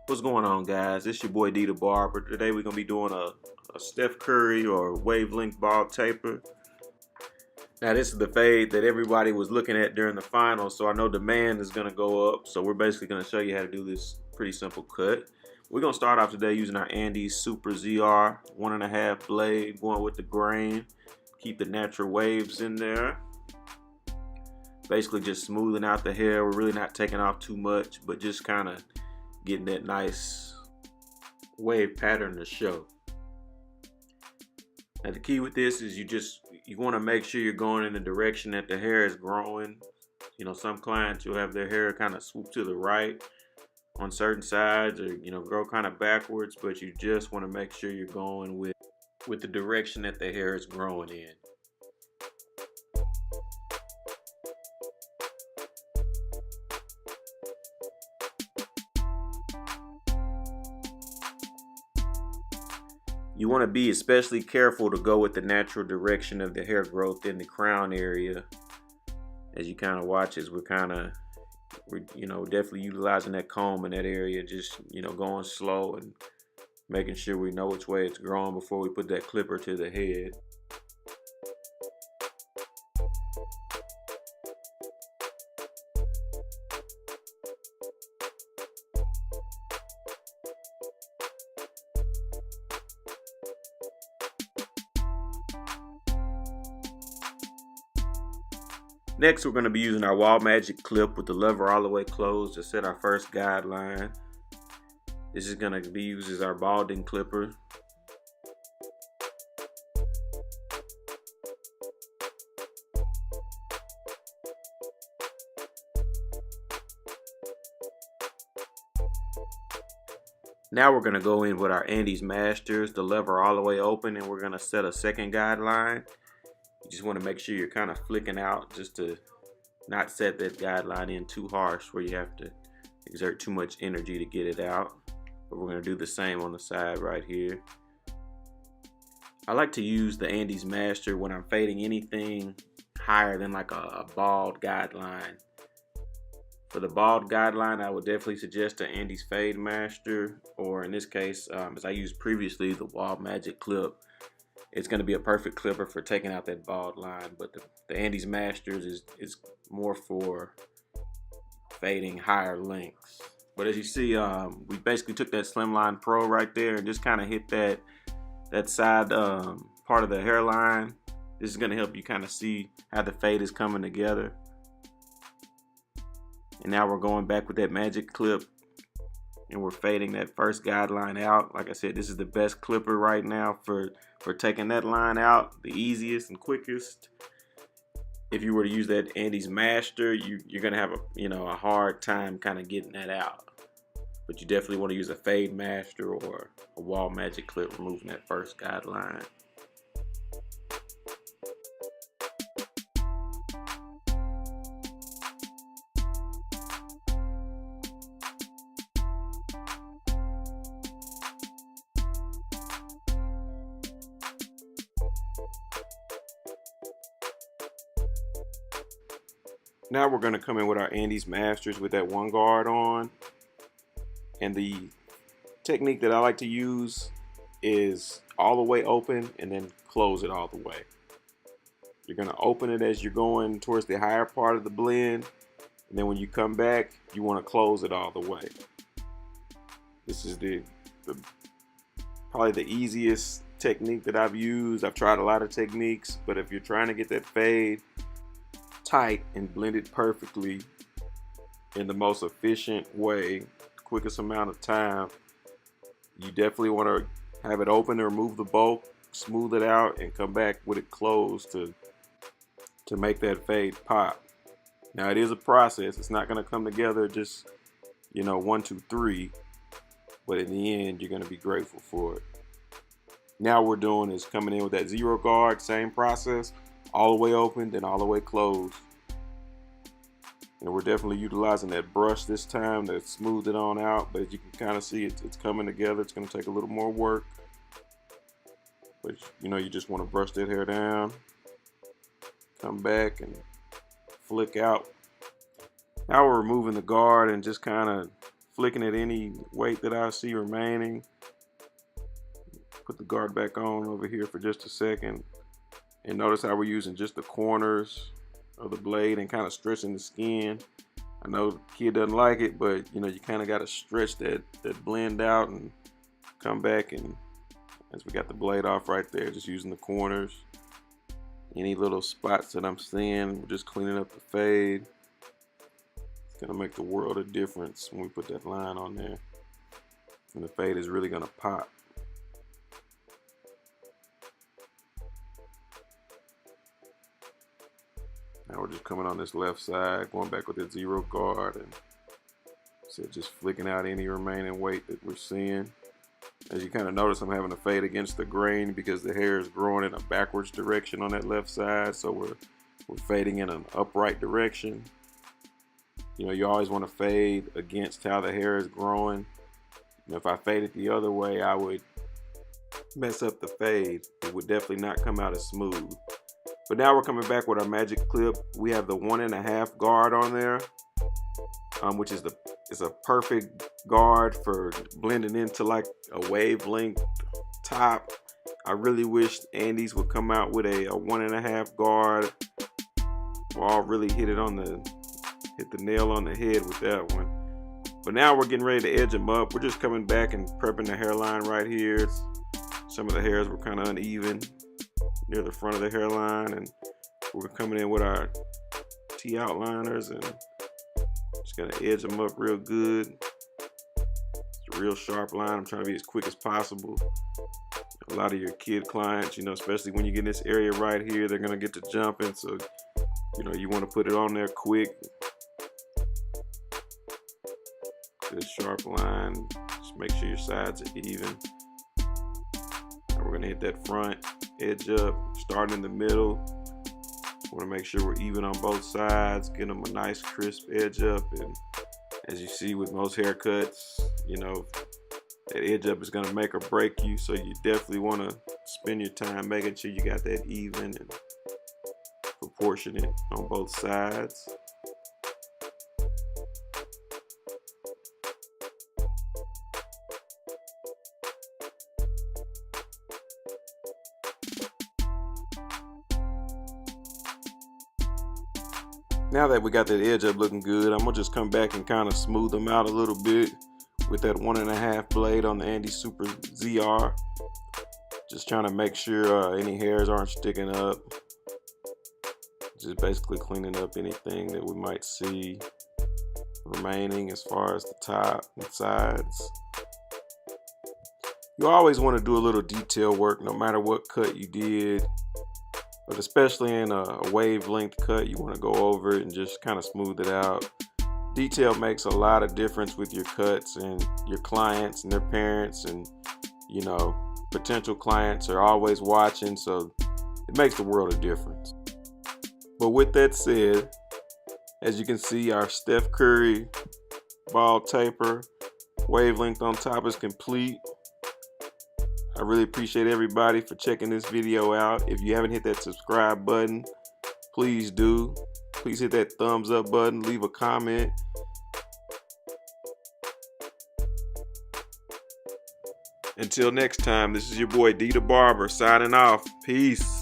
What's going on, guys? It's your boy D the Barber. Today we're gonna be doing a Steph Curry or wavelength ball taper. Now this is the fade that everybody was looking at during the finals, so I know demand is gonna go up. So we're basically gonna show you how to do this pretty simple cut. We're gonna start off today using our Andis SUPRA ZR 1.5 blade, going with the grain. Keep the natural waves in there. Basically just smoothing out the hair. We're really not taking off too much, but just kind of getting that nice wave pattern to show. Now the key with this is you want to make sure you're going in the direction that the hair is growing. You know, some clients will have their hair kind of swoop to the right on certain sides, or grow kind of backwards, but you just want to make sure you're going with the direction that the hair is growing in. You want to be especially careful to go with the natural direction of the hair growth in the crown area. As you kind of watch as we're definitely utilizing that comb in that area, just going slow and making sure we know which way it's growing before we put that clipper to the head. Next, we're going to be using our Wahl Magic Clip with the lever all the way closed to set our first guideline. This is going to be used as our balding clipper. Now we're going to go in with our Andis Masters, the lever all the way open, and we're going to set a second guideline. You just want to make sure you're kind of flicking out just to not set that guideline in too harsh where you have to exert too much energy to get it out. But we're going to do the same on the side right here. I like to use the Andis Master when I'm fading anything higher than like a bald guideline. For the bald guideline, I would definitely suggest the Andis Fade Master, or in this case, as I used previously, the Wahl Magic Clip. It's going to be a perfect clipper for taking out that bald line, but the Andis Masters is more for fading higher lengths. But as you see, we basically took that Slimline Pro right there and just kind of hit that side part of the hairline. This is going to help you kind of see how the fade is coming together. And now we're going back with that magic clip and we're fading that first guideline out. Like I said, this is the best clipper right now for taking that line out, the easiest and quickest. If you were to use that Andis Master, you're gonna have a hard time kind of getting that out. But you definitely want to use a Fade Master or a Wahl Magic Clip, removing that first guideline. Now we're going to come in with our Andis Masters with that one guard on. And the technique that I like to use is all the way open and then close it all the way. You're going to open it as you're going towards the higher part of the blend. And then when you come back, you want to close it all the way. This is probably the easiest technique that I've used. I've tried a lot of techniques, but if you're trying to get that fade tight and blended perfectly in the most efficient way, quickest amount of time, you definitely want to have it open and remove the bulk, smooth it out, and come back with it closed to make that fade pop. Now it is a process. It's not going to come together just 1, 2, 3, but in the end you're going to be grateful for it. Now we're doing is coming in with that zero guard, same process, all the way open, then all the way closed. And we're definitely utilizing that brush this time to smooth it on out, but as you can kind of see, it's coming together. It's going to take a little more work, but you just want to brush that hair down, come back and flick out. Now we're removing the guard and just kind of flicking at any weight that I see remaining. Put the guard back on over here for just a second. And notice how we're using just the corners of the blade and kind of stretching the skin. I know the kid doesn't like it, but you know, you kind of got to stretch that blend out and come back. And as we got the blade off right there, just using the corners. Any little spots that I'm seeing, we're just cleaning up the fade. It's gonna make the world of difference when we put that line on there. And the fade is really gonna pop. Now we're just coming on this left side, going back with the zero guard, and so just flicking out any remaining weight that we're seeing. As you kind of notice, I'm having to fade against the grain because the hair is growing in a backwards direction on that left side, so we're fading in an upright direction. You know, you always want to fade against how the hair is growing. And if I fade it the other way, I would mess up the fade. It would definitely not come out as smooth. But now we're coming back with our Magic Clip. We have the 1.5 guard on there, which is a perfect guard for blending into like a wavelength top. I really wish Andis would come out with a 1.5 guard. Wahl really hit the nail on the head with that one. But now we're getting ready to edge them up. We're just coming back and prepping the hairline right here. Some of the hairs were kind of uneven near the front of the hairline, and we're coming in with our T outliners and just gonna edge them up real good. It's a real sharp line. I'm trying to be as quick as possible. A lot of your kid clients, you know, especially when you get in this area right here, they're gonna get to jumping, so you know you want to put it on there quick. Good sharp line. Just make sure your sides are even. Now we're gonna hit that front edge up, starting in the middle. Want to make sure we're even on both sides, get them a nice crisp edge up. And as you see with most haircuts, you know, that edge up is going to make or break you, so you definitely want to spend your time making sure you got that even and proportionate on both sides. Now that we got that edge up looking good, I'm gonna just come back and kind of smooth them out a little bit with that 1.5 blade on the Andis Super ZR. Just trying to make sure any hairs aren't sticking up. Just basically cleaning up anything that we might see remaining as far as the top and sides. You always want to do a little detail work no matter what cut you did. But especially in a wavelength cut, you want to go over it and just kind of smooth it out. Detail makes a lot of difference with your cuts, and your clients and their parents and, you know, potential clients are always watching, so it makes the world of difference. But with that said, as you can see, our Steph Curry ball taper wavelength on top is complete. I really appreciate everybody for checking this video out. If you haven't hit that subscribe button, please do. Please hit that thumbs up button, leave a comment. Until next time, this is your boy D the Barber signing off. Peace.